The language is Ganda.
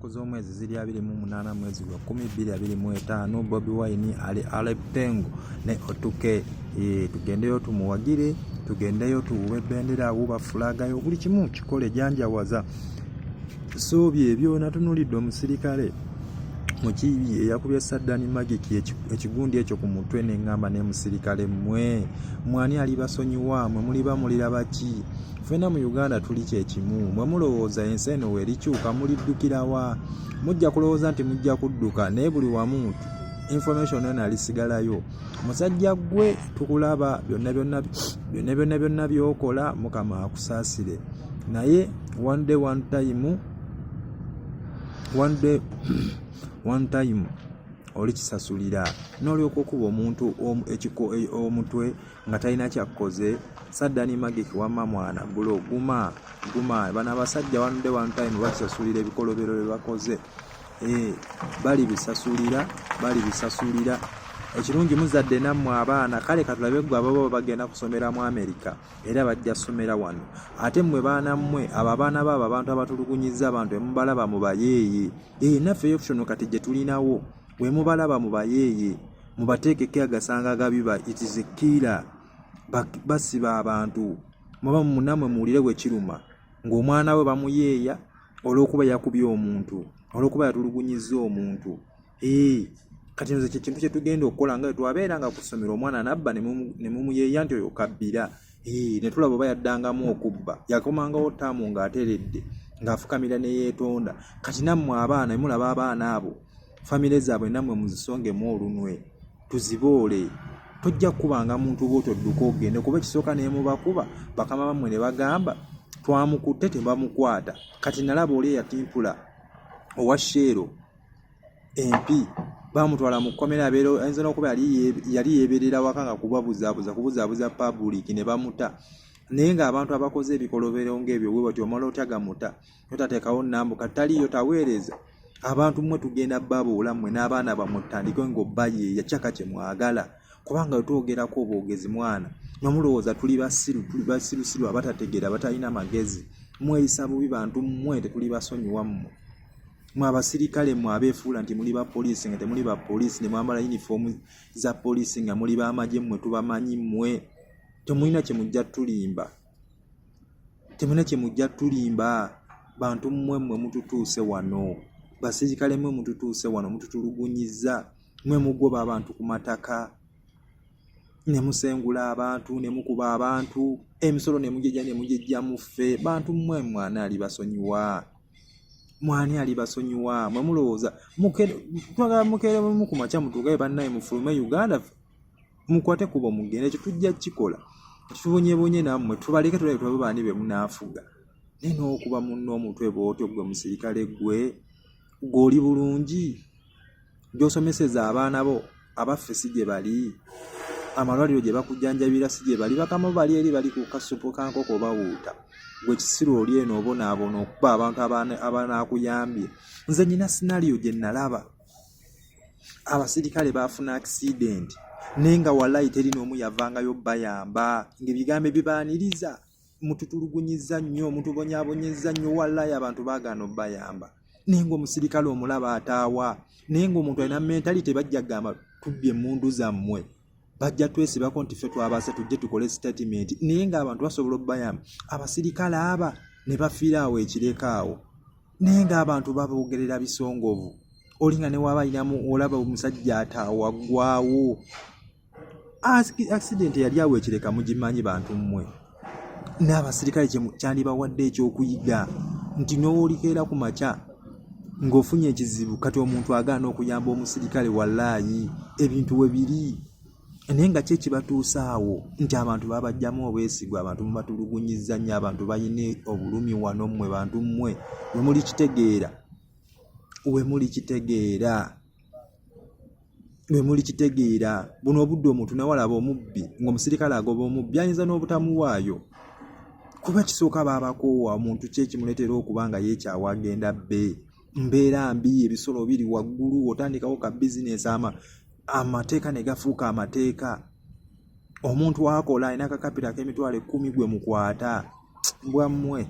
ennaku z'omwezi ziri 28 mwezi gwa 10 2025. Bobi Wine ali Aleptengo ne otuke tugendeyo tumuwagire, tugendeyo tuwe bendera wuba fulagayo buli kimu kikole janjawaza. So byebyo natunulidde omusirikale mukibi yakubye Saddani Magiki ekigundi ekyo ku mutwe n'engamba ne musirikale mwani ali basonyiwa mwe muli bamulira baki fena mu Uganda tuli kyekimu mwe mulowooza ensi eno werikyuka muliddukirawa mujja kulowooza nti mujja kudduka naye buli wamu information eno alisigalayo musajja gwe tukulaba byonna byokola Mukama akusaasire naye one time oli kisasulira n'olyoka okuba omuntu omutwe nga talina kyakkoze. Saddani Magiki wamma mwana gulo guma bana basajja one time bakisasulira ebikolobero bye bakoze bali bisasulira ekirungi muzadde nammwe abaana kale katulabe gwe ababo bagenda kusomera mu America era bajja somera wano ate mmwe baana mmwe abaana babo abantu abatulugunyiza abantu emubalaba mu bayeeye naffe option kati gye tulinawo we mubalaba mu bayeeye mubateekeko agasanga gabiba itizikira basiba abantu muba munamwe muwulire bwe kiruma ng'omwana we bamuyeeya olw'okuba yakubye omuntu olw'okuba yatulugunyiza omuntu kati nze kintu kye tugenda okukola nga twabeera nga kusomera omwana nabba ne mumuyeeya nti oyo kabbira ne tulaba oba yaddangamu okubba yakomangawo ttaamu ng'ateredde ng'afukamira ne yeetonda. Kati nammwe abaana mulaba abaana abo famire zaabwe nammwe muzisongemu olunwe tuziboole tojja kubanga muntu bw'otodduka ogende kuba ekisooka ne mubakuba bakama bammwe ne bagamba twamukutte tebamukwata. Kati nalaba oli eyatimpula owa Sheero MP bamutwala mu kkomera abeero ayinza n'okuba yali yeeberera waka nga kubuzaabuza public ne bamuta naye ng'abantu abakoze ebikolobero ng'ebyo bwe batyo omala otagamuta otateekawo nnambu kati taliyo taweereza abantu mmwe tugenda babuula mmwe n'abaana bammwe tutandike ng'obbayeeya kyaka kye mwagala kubanga wetwogerako obwogezi mwana nomulowooza tuli basirusiru abatategeera batalina magezi mweyisa bubi bantu mmwe tetuli basonyiwa mmwe mwe abasirikale mwe abeefuula nti muli ba poliisi nga temuli ba poliisi ne mwambala uniform za poliisi nga muli b'amagye mmwe tubamanyi mmwe temulina kye mujja tulimba bantu mmwe mututuuse wano basirikale mmwe mututuuse wano mututulugunyiza mmwe mugoba abantu ku mataka ne musengula abantu ne mukuba abantu emisolo ne mugijja muffe bantu mmwe mwana ali basonyiwa mwe mulowooza twagala mukere mukumaca mutugaye bannaye mufulume Uganda mukwate kuba mugende ekyo tujja kikola tubonyebonye nammwe tubaleke tulabe tulabe baani be munaafuga naye n'okuba munno omutwe bw'otyo gwe musirikale gw'oli bulungi gy'osomeseza abaana bo abaffe si gye bali amalwaliro gye bakujjanjabira si gye bali bakama bali eri bali ku kasupu kankoko bawuuta gwe kisiro oli eno obonaabona okuba abantu abanaakuyambye. Nze nyina sinaliyo gye nalaba abasirikale baafuna accident naye nga wallahi teri n'omu yavangayo bayamba ng'ebigambo bibaaniriza mututulugunyiza nnyo mutubonyaabonyeza nnyo wallahi abantu baagaana obbayamba naye ng'omusirikale omulaba ataawa naye ng'omuntu alina mentality bajja gamba tubbye emmundu zammwe bajja twesibako nti ffe twabaase tujje tukole statement naye ng'abantu basobola obbayamba abasirikale aba ne bafiira awo ekireka naye ng'abantu baboogerera bisongovu olinga ne waba ayinamu olaba omusajja ataawa ggwawo accident yali awo ekireka mugimanyi bantu mmwe n'abasirikale kyandibawadde ekyokuyiga nti n'olikeera ku maca ng'ofunye ekizibu kati omuntu agaana okuyamba omusirikale wallahi ebintu we biri naye nga kye kibatuusaawo nti abantu babajjamu obwesigwa abantu mubatulugunyiza nnyo abantu bayina obulumi wano mmwe bantu mmwe we muli kitegeera buno obudde omuntu nawalaba omubbi ng'omusirikale agoba omubbi ayinza n'obutamuwaayo kuba kisooka baabakoowa omuntu kyekimuleetera okuba nga yeekyawa agenda bbe mbeera mbi ebisolo biri waggulu otandikawo ka bizinesi amateeka ne gafuuka amateeka omuntu akola alina akakapita k'emitwalo 10 gwe mukwata mbwammwe